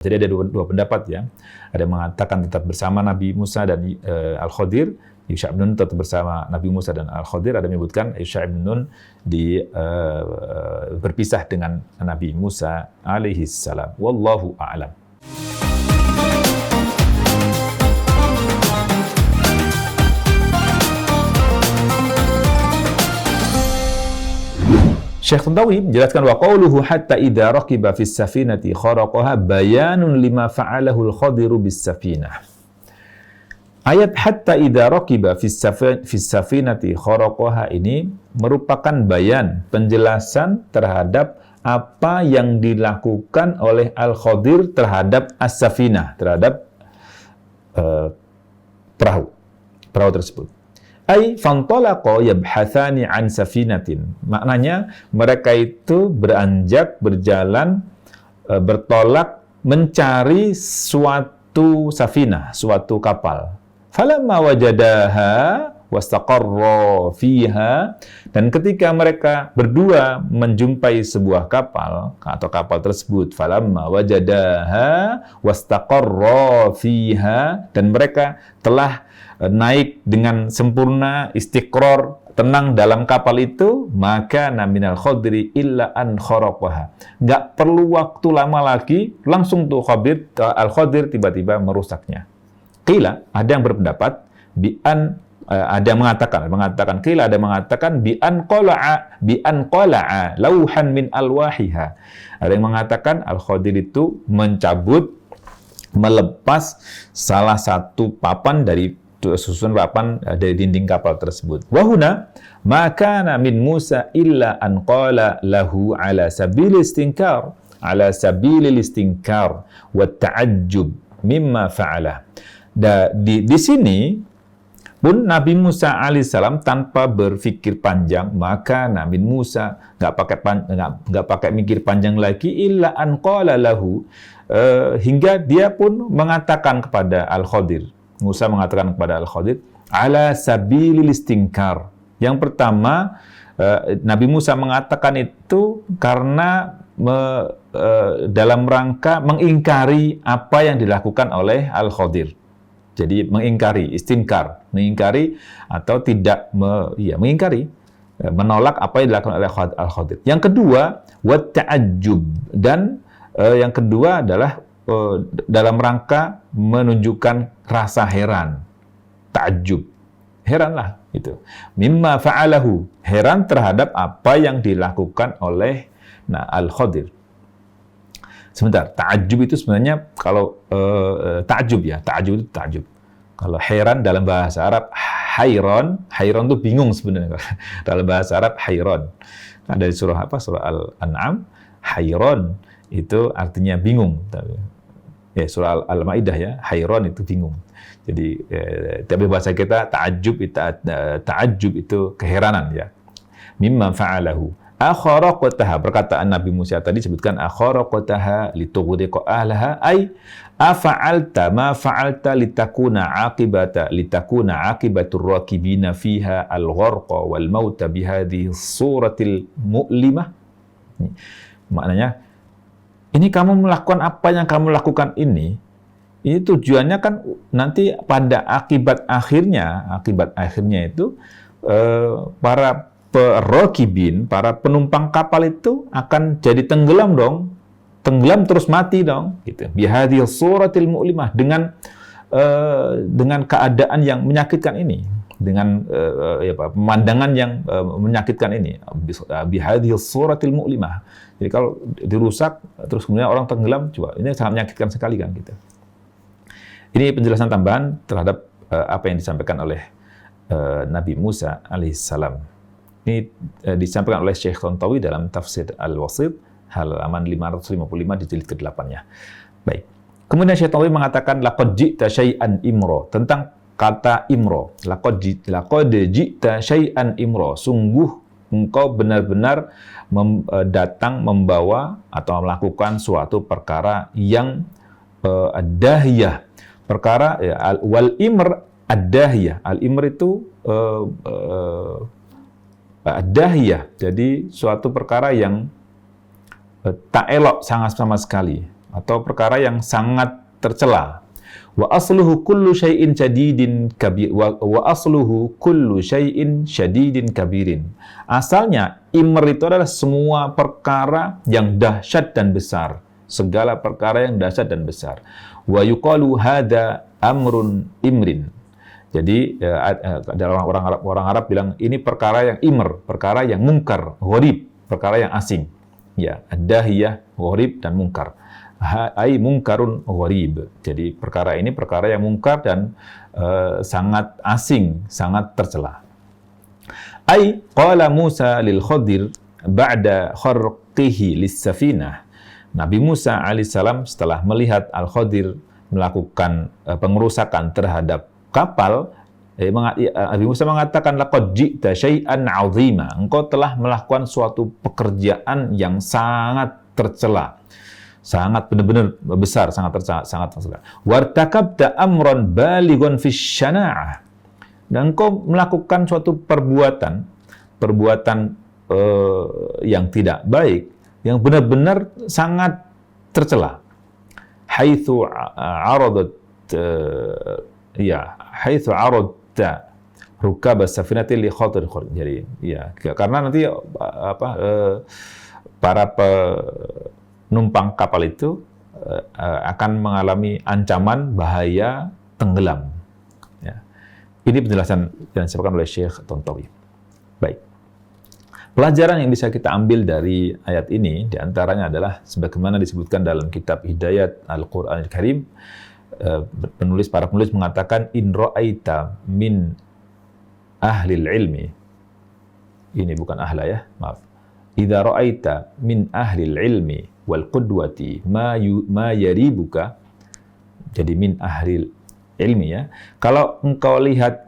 Jadi ada dua pendapat ya. Ada yang mengatakan tetap bersama Nabi Musa dan Al-Khadir, Yusha' bin Nun tetap bersama Nabi Musa dan Al-Khadir. Ada yang menyebutkan Yusha' bin Nun berpisah dengan Nabi Musa alaihi salam. Wallahu a'lam. Syekh Tantawi menjelaskan wa qauluhu hatta idza raqiba fis safinati kharaqaha bayanun lima fa'alahu al-Khadiru bis safinah. Ayat hatta idza raqiba fis safinati kharaqaha ini merupakan bayan, penjelasan terhadap apa yang dilakukan oleh Al-Khadir terhadap as-safinah, terhadap perahu tersebut. Ai fantalaqa yabhathani an safinatin. Maknanya mereka itu beranjak, berjalan, bertolak mencari suatu safinah, suatu kapal. Falamma wajadaha wastaqarra fiha, dan ketika mereka berdua menjumpai sebuah kapal atau kapal tersebut, falamma wajadaha wastaqarra fiha, dan mereka telah naik dengan sempurna, istiqrar, tenang dalam kapal itu, maka minal khadri illa an kharaqaha. Nggak perlu waktu lama lagi, langsung tuh Al-Khadir tiba-tiba merusaknya. Qila, ada yang berpendapat, ada yang mengatakan qila, ada yang mengatakan bi an qala'a lauhan min alwahiha. Ada yang mengatakan Al-Khadir itu melepas salah satu papan dari susun papan dari dinding kapal tersebut. Wahuna maka min Musa illa an qala lahu ala sabilil istinkar wa ta'ajjub mimma fa'ala. Di sini pun Nabi Musa alaihissalam tanpa berpikir panjang, maka Nabi Musa nggak pakai mikir panjang lagi, illa an qala lahu, hingga dia pun mengatakan kepada Al-Khadir. Musa mengatakan kepada Al-Khadir, ala sabilil istinkar. Yang pertama, Nabi Musa mengatakan itu karena dalam rangka mengingkari apa yang dilakukan oleh Al-Khadir. Jadi mengingkari, istinkar, mengingkari atau tidak, mengingkari, menolak apa yang dilakukan oleh Al-Khadir. Yang kedua, wat ta'ajjub, dan yang kedua adalah dalam rangka menunjukkan rasa heran, ta'ajjub, heranlah itu. Mimma fa'alahu, heran terhadap apa yang dilakukan oleh Al-Khadir. Sebentar, ta'ajjub itu sebenarnya kalau ta'ajjub itu ta'ajjub. Kalau heran dalam bahasa Arab hayron itu bingung sebenarnya. Dalam bahasa Arab hayron. Ada di surah Surah Al-An'am, hayron itu artinya bingung. Ya, surah Al-Maidah ya, hayron itu bingung. Jadi tapi bahasa kita ta'ajjub itu keheranan ya. Mimma fa'alahu akharaqataha, perkataan Nabi Musa tadi sebutkan akharaqataha litughriqa ahlaha, ay afa'alta ma fa'alta litakuna aqibatur rakibina fiha al-gharqa wal mauta bihadhihi suratil mu'limah. Maknanya, ini kamu melakukan apa yang kamu lakukan ini tujuannya kan nanti pada akibat akhirnya itu para perokibin, para penumpang kapal itu akan jadi tenggelam terus mati dong, gitu. Bihadhil suratil mu'limah, dengan keadaan yang menyakitkan ini, dengan pemandangan yang menyakitkan ini. Bihadhil suratil mu'limah. Jadi kalau dirusak terus kemudian orang tenggelam, coba ini sangat menyakitkan sekali kan, gitu. Ini penjelasan tambahan terhadap apa yang disampaikan oleh Nabi Musa alaihissalam. Ini disampaikan oleh Syekh Tantawi dalam Tafsir Al-Wasit, halaman 555 di jilid ke-8-nya. Baik. Kemudian Syekh Tantawi mengatakan laqad ji'ta syai'an imro, tentang kata imro. Laqad ji'ta syai'an imro, sungguh engkau benar-benar datang membawa atau melakukan suatu perkara yang dahiyah. Perkara wal imr ad-dahiyah. Al-imr itu dahiyah, jadi suatu perkara yang tak elok sama sekali, atau perkara yang sangat tercela. Wa asluhu kullu syai'in syadidin kabir wa asluhu kullu syai'in syadidin kabirin. Asalnya imr itu adalah semua perkara yang dahsyat dan besar, segala perkara yang dahsyat dan besar. Wa yuqalu hadza amrun imrin. Jadi dalam orang Arab bilang ini perkara yang imr, perkara yang mungkar, gharib, perkara yang asing. Ya, ad-dahiyah, gharib dan mungkar. Ai mungkarun gharib. Jadi perkara ini perkara yang mungkar dan sangat asing, sangat tercela. Ai qala Musa lil Khadir ba'da kharqihi lis-safinah. Nabi Musa alaihissalam setelah melihat Al-Khadir melakukan pengerusakan terhadap kapal, Nabi Musa mengatakan laqad ji'ta syai'an 'azima. Engkau telah melakukan suatu pekerjaan yang sangat tercela. Sangat benar-benar besar, sangat tercela. Wartakabta amran balighan fi syana'ah. Dan engkau melakukan suatu perbuatan yang tidak baik, yang benar-benar sangat tercela. Haitsu aradat haitsu aradta rukab as-safinati li khatir. Jadi ya, karena nanti para penumpang kapal itu akan mengalami ancaman bahaya tenggelam. Ya. Ini penjelasan yang disampaikan oleh Syekh Tontowi. Baik. Pelajaran yang bisa kita ambil dari ayat ini diantaranya adalah sebagaimana disebutkan dalam kitab Hidayat Al-Quran Al-Karim, para penulis mengatakan in ra'aita min ahlil ilmi, ini bukan ahla ya, maaf, idza ra'aita min ahlil ilmi wal qudwati ma yaribuka, jadi min ahlil ilmi ya, kalau engkau lihat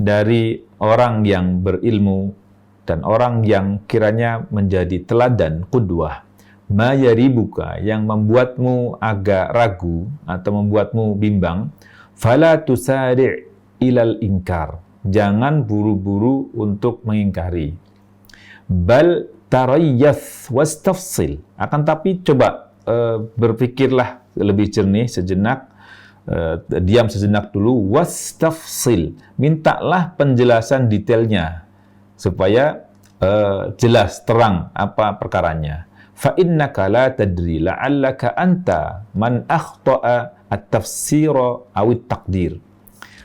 dari orang yang berilmu dan orang yang kiranya menjadi teladan, qudwah, ma yaribuka, yang membuatmu agak ragu atau membuatmu bimbang, fala tusari' ilal inkar, jangan buru-buru untuk mengingkari. Bal tarayyas wastafsil, akan tapi coba berpikirlah lebih jernih sejenak, diam sejenak dulu, wastafsil, mintalah penjelasan detailnya supaya jelas terang apa perkaranya. Fa innaka la tadri la'allaka anta man akhta'a at-tafsira aw at-taqdir.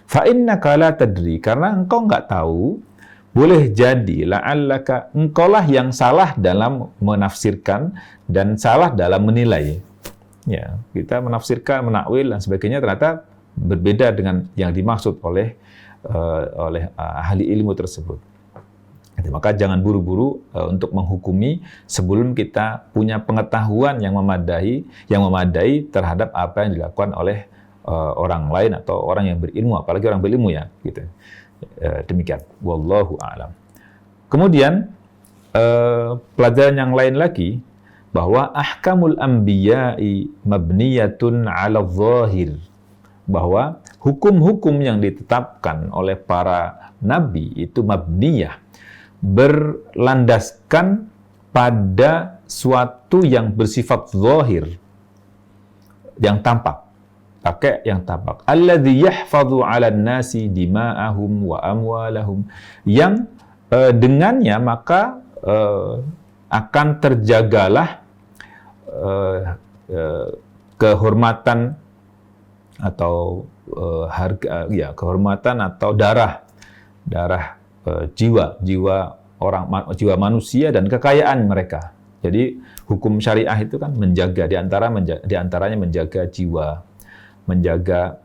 Fa innaka la tadri, karena engkau enggak tahu, boleh jadi la'allaka, engkaulah yang salah dalam menafsirkan dan salah dalam menilai. Ya, kita menafsirkan, menakwil dan sebagainya ternyata berbeda dengan yang dimaksud oleh ahli ilmu tersebut. Maka jangan buru-buru untuk menghukumi sebelum kita punya pengetahuan yang memadai terhadap apa yang dilakukan oleh orang lain atau orang yang berilmu, apalagi orang berilmu ya, gitu. Demikian. Wallahu a'lam. Kemudian pelajaran yang lain lagi, bahwa ahkamul anbiya'i mabniyatun 'ala dhahir, bahwa hukum-hukum yang ditetapkan oleh para nabi itu mabniyah, berlandaskan pada suatu yang bersifat zahir, yang tampak. Pakai yang tampak. Alladzi yahfazu 'alan nasi dima'ahum wa amwalahum, yang dengannya maka akan terjagalah kehormatan atau kehormatan atau darah jiwa manusia dan kekayaan mereka. Jadi hukum syariah itu kan menjaga diantaranya menjaga jiwa, menjaga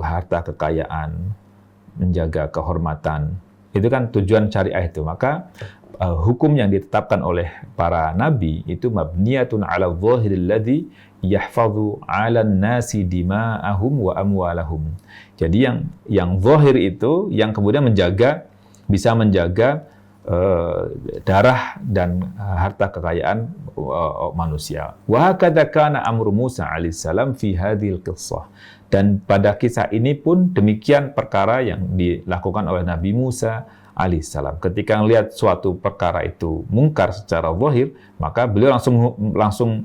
harta kekayaan, menjaga kehormatan. Itu kan tujuan syariah itu. Maka hukum yang ditetapkan oleh para nabi itu mabniyatun 'ala dhahiril ladzi yahfazu 'alan nasi dima'ahum wa amwalahum. Jadi yang zahir itu yang kemudian bisa menjaga darah dan harta kekayaan manusia. Wa hakadza kana amru Musa alaihissalam fi hadhil qissah. Dan pada kisah ini pun demikian perkara yang dilakukan oleh Nabi Musa alaihissalam. Ketika melihat suatu perkara itu mungkar secara zahir, maka beliau langsung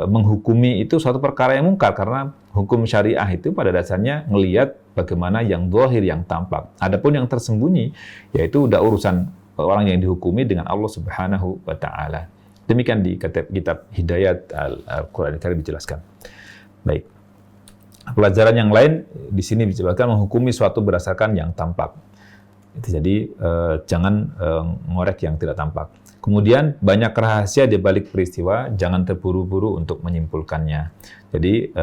menghukumi itu suatu perkara yang mungkar, karena hukum syariah itu pada dasarnya ngelihat bagaimana yang zahir, yang tampak. Adapun yang tersembunyi, yaitu udah urusan orang yang dihukumi dengan Allah Subhanahu wa Ta'ala. Demikian di kitab Hidayat Al-Quran Karim dijelaskan. Baik. Pelajaran yang lain di sini dijelaskan menghukumi suatu berdasarkan yang tampak. Jadi jangan ngorek yang tidak tampak. Kemudian banyak rahasia di balik peristiwa, jangan terburu-buru untuk menyimpulkannya. Jadi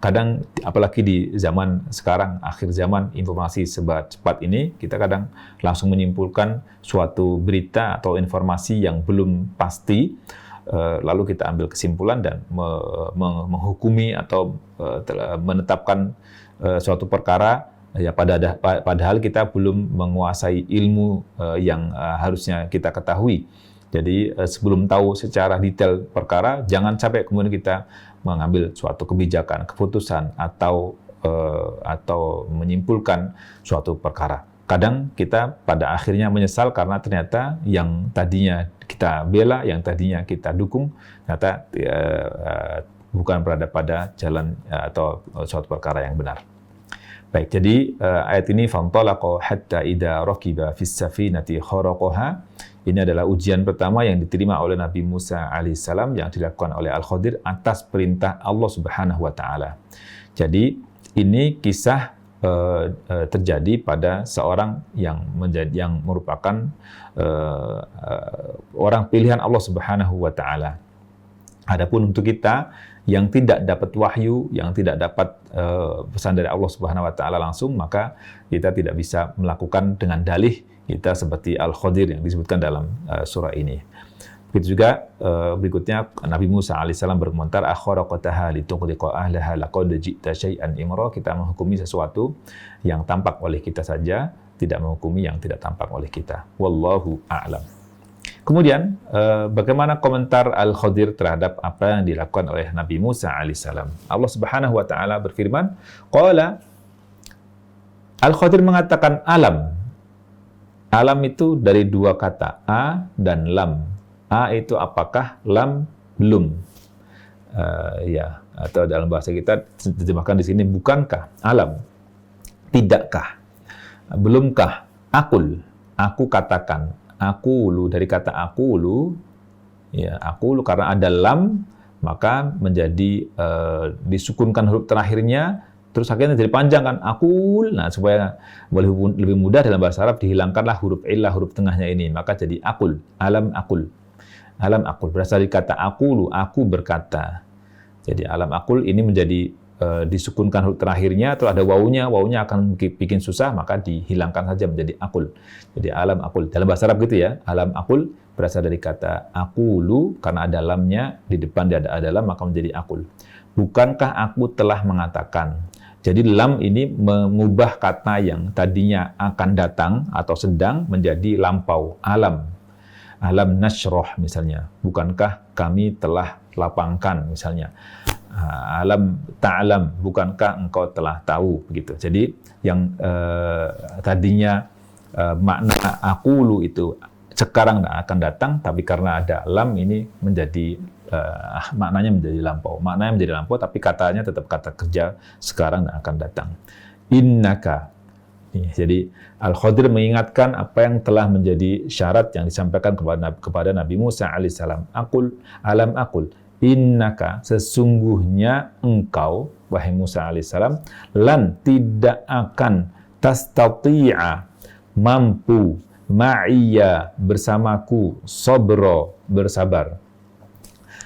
kadang apalagi di zaman sekarang, akhir zaman, informasi cepat ini, kita kadang langsung menyimpulkan suatu berita atau informasi yang belum pasti, lalu kita ambil kesimpulan dan menghukumi atau menetapkan suatu perkara, ya padahal kita belum menguasai ilmu yang harusnya kita ketahui. Jadi sebelum tahu secara detail perkara, jangan sampai kemudian kita mengambil suatu kebijakan, keputusan atau menyimpulkan suatu perkara. Kadang kita pada akhirnya menyesal karena ternyata yang tadinya kita bela, yang tadinya kita dukung, ternyata bukan berada pada jalan atau suatu perkara yang benar. Baik, jadi ayat ini fantalaqa hatta idza raqiba fis safinati kharaqaha. Ini adalah ujian pertama yang diterima oleh Nabi Musa alaihissalam yang dilakukan oleh Al-Khadir atas perintah Allah Subhanahu wa Ta'ala. Jadi ini kisah terjadi pada seorang yang merupakan orang pilihan Allah Subhanahu wa Ta'ala. Adapun untuk kita yang tidak dapat wahyu, yang tidak dapat pesan dari Allah Subhanahu wa Ta'ala langsung, maka kita tidak bisa melakukan dengan dalih kita seperti Al-Khadir yang disebutkan dalam surah ini. Begitu juga berikutnya Nabi Musa alaihissalam berkomentar, akharaqataha litughriqa ahlaha laqad ji'ta syai'an imra. Kita menghukumi sesuatu yang tampak oleh kita saja, tidak menghukumi yang tidak tampak oleh kita. Wallahu a'lam. Kemudian bagaimana komentar Al-Khadir terhadap apa yang dilakukan oleh Nabi Musa alaihissalam? Allah Subhanahu wa Ta'ala berfirman, qala, Al-Khadir mengatakan alam. Alam itu dari dua kata, a dan lam. A itu apakah, lam belum. Ya, atau dalam bahasa kita diterjemahkan di sini bukankah, alam, tidakkah, belumkah, akul, aku katakan, akulu dari kata akulu, ya akulu karena ada lam maka menjadi disukunkan huruf terakhirnya. Terus akhirnya jadi panjang kan, akul. Nah, supaya boleh lebih mudah dalam bahasa Arab dihilangkanlah huruf illah, huruf tengahnya ini, maka jadi akul, alam akul. Alam akul berasal dari kata akulu, aku berkata. Jadi alam akul ini menjadi disukunkan huruf terakhirnya, terus ada wawunya akan bikin susah, maka dihilangkan saja menjadi akul. Jadi alam akul. Dalam bahasa Arab gitu ya, alam akul berasal dari kata akulu, karena ada lamnya, di depan ada lam, maka menjadi akul. Bukankah aku telah mengatakan? Jadi lam ini mengubah kata yang tadinya akan datang atau sedang menjadi lampau, alam. Alam nasroh misalnya. Bukankah kami telah lapangkan misalnya. Alam ta'lam, bukankah engkau telah tahu begitu. Jadi yang tadinya makna akulu itu sekarang akan datang, tapi karena ada lam ini menjadi maknanya menjadi lampau. Maknanya menjadi lampau, tapi katanya tetap kata kerja sekarang dan akan datang. Innaka. Jadi Al-Khadir mengingatkan apa yang telah menjadi syarat yang disampaikan kepada Nabi Musa alaihissalam. Akul, alam akul. Innaka, sesungguhnya engkau, wahai Musa alaihissalam, lan tidak akan tastati'a, mampu, ma'iyya, bersamaku, sabro, bersabar.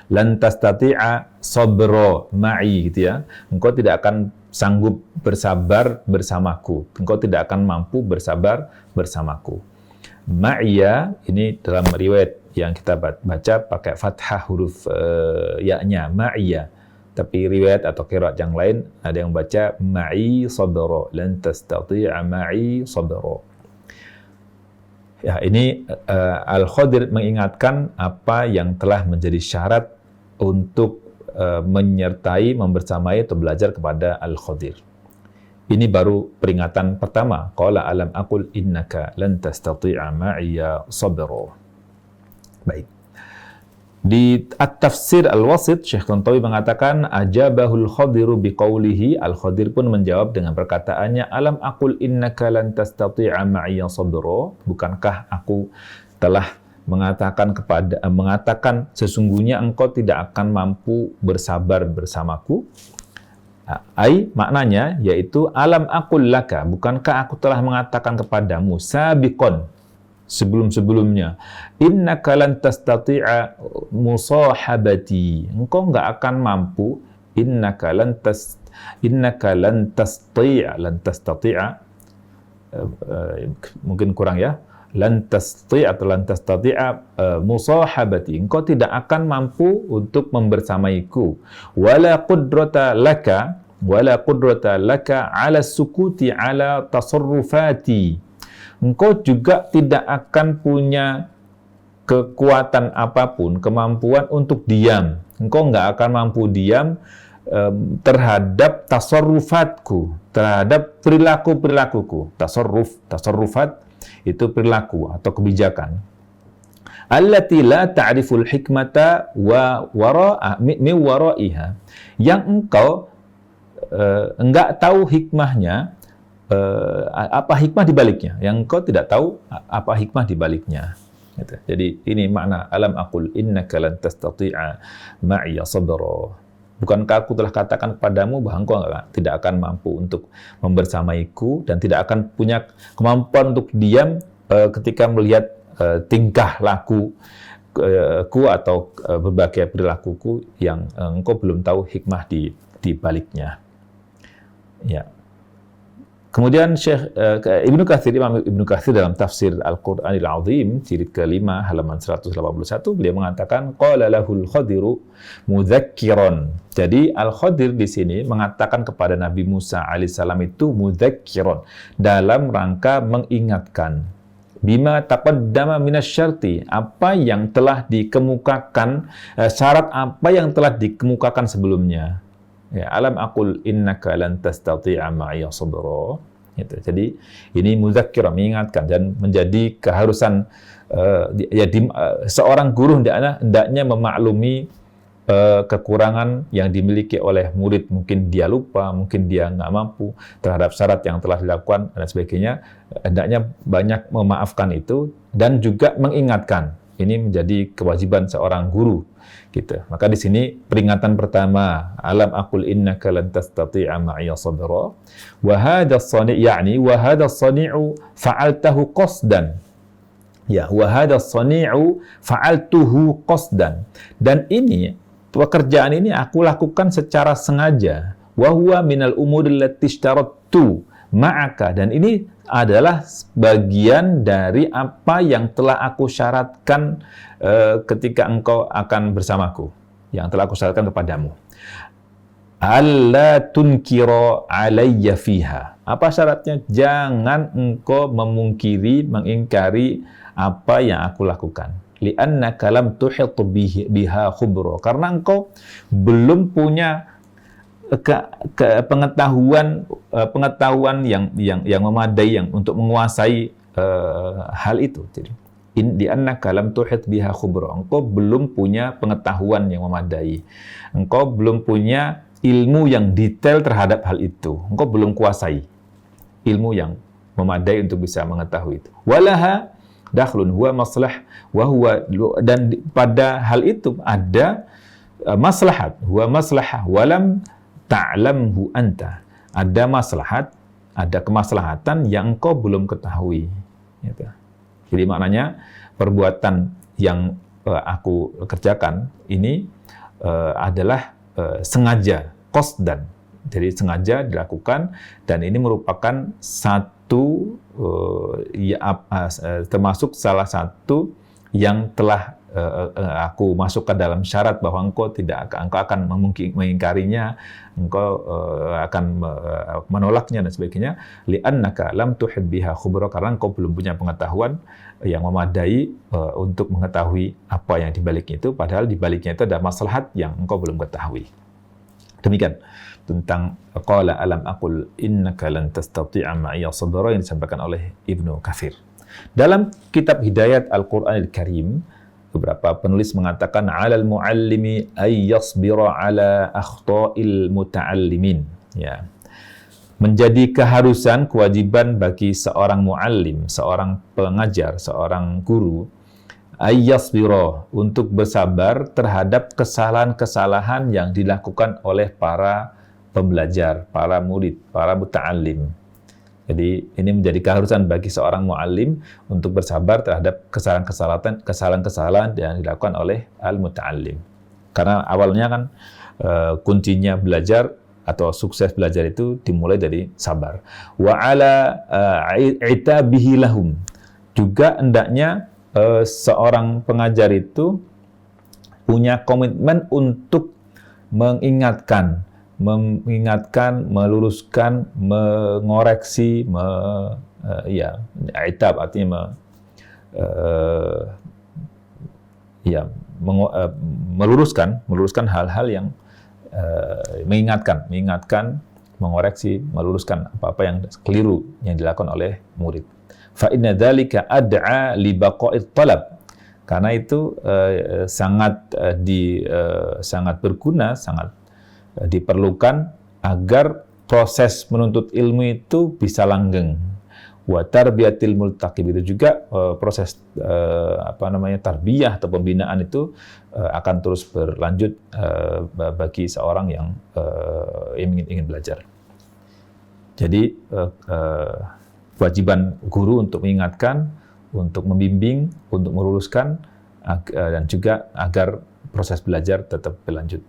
Lan tastati'a sabro ma'i, gitu ya. Engkau tidak akan sanggup bersabar bersamaku. Engkau tidak akan mampu bersabar bersamaku. Ma'iyya ini dalam riwayat yang kita baca pakai fathah huruf ya-nya, ma'iyya. Tapi riwayat atau qiraat yang lain ada yang baca ma'i sabro, lan tastati'a ma'i sabro. Ya, ini Al-Khadir mengingatkan apa yang telah menjadi syarat untuk menyertai, membersamai atau belajar kepada Al-Khadir. Ini baru peringatan pertama. Qala alam aqul innaka lan tastati'a ma'iya sabra. Baik. Di At-Tafsir Al-Wasit, Syekh Tantawi mengatakan, ajabahul Khadiru biqaulihi, Al-Khadir pun menjawab dengan perkataannya, alam aqul innaka lan tastati'a ma'iya sabra, bukankah aku telah mengatakan sesungguhnya engkau tidak akan mampu bersabar bersamaku. Maknanya yaitu alam aqul laka, bukankah aku telah mengatakan kepadamu sabiqon, sebelum-sebelumnya, innaka lan tastati'a musahabati, engkau enggak akan mampu, innaka lan tastati'a, mungkin kurang ya, lan tastati'a musahabati, engkau tidak akan mampu untuk membersamaiku, wala qudrata laka ala sukuti ala tasarrufati, engkau juga tidak akan punya kekuatan apapun, kemampuan untuk diam, engkau nggak akan mampu diam terhadap tasarrufatku, terhadap perilakuku. Tasarrufat itu perilaku atau kebijakan. Allati la ta'riful hikmata wa min wara'iha, yang engkau enggak tahu hikmahnya, apa hikmah di baliknya, yang engkau tidak tahu apa hikmah di baliknya. Gitu. Jadi ini makna alam aqul innaka lan tastati'a ma'iya sabra. Bukankah aku telah katakan kepadamu bahwa engkau tidak akan mampu untuk membersamaiku dan tidak akan punya kemampuan untuk diam ketika melihat tingkah lakuku atau berbagai perilakuku yang engkau belum tahu hikmah di baliknya. Ya. Kemudian Syekh Imam Ibnu Katsir dalam tafsir Al-Qur'anil Azim jilid ke-5 halaman 181 beliau mengatakan qala lahul Khadiru mudzakkiran. Jadi Al-Khadir di sini mengatakan kepada Nabi Musa alaihissalam itu mudzakkiran, dalam rangka mengingatkan, bima taqaddama minasyarti, apa yang telah dikemukakan, syarat apa yang telah dikemukakan sebelumnya. Ya, alam aqul innaka lan tastati'a ma'iya sabra. Gitu. Jadi ini muzakkirah, mengingatkan, dan menjadi keharusan seorang guru hendaknya memaklumi kekurangan yang dimiliki oleh murid. Mungkin dia lupa, mungkin dia nggak mampu terhadap syarat yang telah dilakukan dan sebagainya. Hendaknya banyak memaafkan itu dan juga mengingatkan. Ini menjadi kewajiban seorang guru. Gitu. Maka di sini peringatan pertama, alam aqul innaka lan tastati'a ma'iya sabra, wa hadha as-sani' yani wa hadha as-sani'u fa'altahu qasdan. Ya, wa hadha as-sani'u fa'altuhu qasdan. Dan ini pekerjaan ini aku lakukan secara sengaja. Wa huwa minal umuri allati ishtarattu ma'aka, dan ini adalah bagian dari apa yang telah aku syaratkan ketika engkau akan bersamaku, yang telah aku syaratkan kepadamu. Alla tunkira alayya fiha. Apa syaratnya? Jangan engkau mengingkari apa yang aku lakukan. Li'annaka lam tuhit biha khubra. Karena engkau belum punya pengetahuan yang memadai untuk menguasai hal itu. Jadi di annaka lam tuhit biha khubra, engkau belum punya pengetahuan yang memadai, engkau belum punya ilmu yang detail terhadap hal itu, engkau belum kuasai ilmu yang memadai untuk bisa mengetahui itu. Walaha dakhlun huwa maslah wa huwa, dan pada hal itu ada maslahat, huwa maslahah walam ta'lamhu anta, ada maslahat, ada kemaslahatan yang engkau belum ketahui. Gitu. Jadi maknanya perbuatan yang aku kerjakan ini adalah sengaja, qasdan. Jadi sengaja dilakukan, dan ini merupakan satu termasuk salah satu yang telah aku masukkan dalam syarat bahwa engkau akan mengingkarinya, engkau akan menolaknya dan sebagainya. Li'annaka lam tuhid biha khubra, karena engkau belum punya pengetahuan yang memadai untuk mengetahui apa yang dibaliknya itu, padahal dibaliknya itu ada maslahat yang engkau belum ketahui. Demikian tentang qala alam aqul innaka lan tastati'a ma'iya sabra yang disampaikan oleh Ibnu Katsir. Dalam kitab Hidayat Al-Qur'anil Karim, beberapa penulis mengatakan 'alal muallimi ay yasbira 'ala akhta'il muta'allimin. Ya. Menjadi keharusan, kewajiban bagi seorang muallim, seorang pengajar, seorang guru, ay yasbira, untuk bersabar terhadap kesalahan-kesalahan yang dilakukan oleh para pembelajar, para murid, para muta'allim. Jadi ini menjadi keharusan bagi seorang muallim untuk bersabar terhadap kesalahan-kesalahan yang dilakukan oleh al-muta'allim. Karena awalnya kan kuncinya belajar atau sukses belajar itu dimulai dari sabar. Wa ala itabihi lahum. Juga hendaknya seorang pengajar itu punya komitmen untuk mengingatkan, meluruskan, mengoreksi, itab artinya meluruskan hal-hal yang mengingatkan, mengoreksi, meluruskan apa-apa yang keliru yang dilakukan oleh murid. Fa inna dzalika ad'a li baqa'it talab. Karena itu sangat berguna, sangat diperlukan agar proses menuntut ilmu itu bisa langgeng. Wa tarbiyatil multaqib, itu juga proses tarbiyah atau pembinaan itu akan terus berlanjut bagi seorang yang ingin belajar. Jadi kewajiban guru untuk mengingatkan, untuk membimbing, untuk meluruskan, dan juga agar proses belajar tetap berlanjut.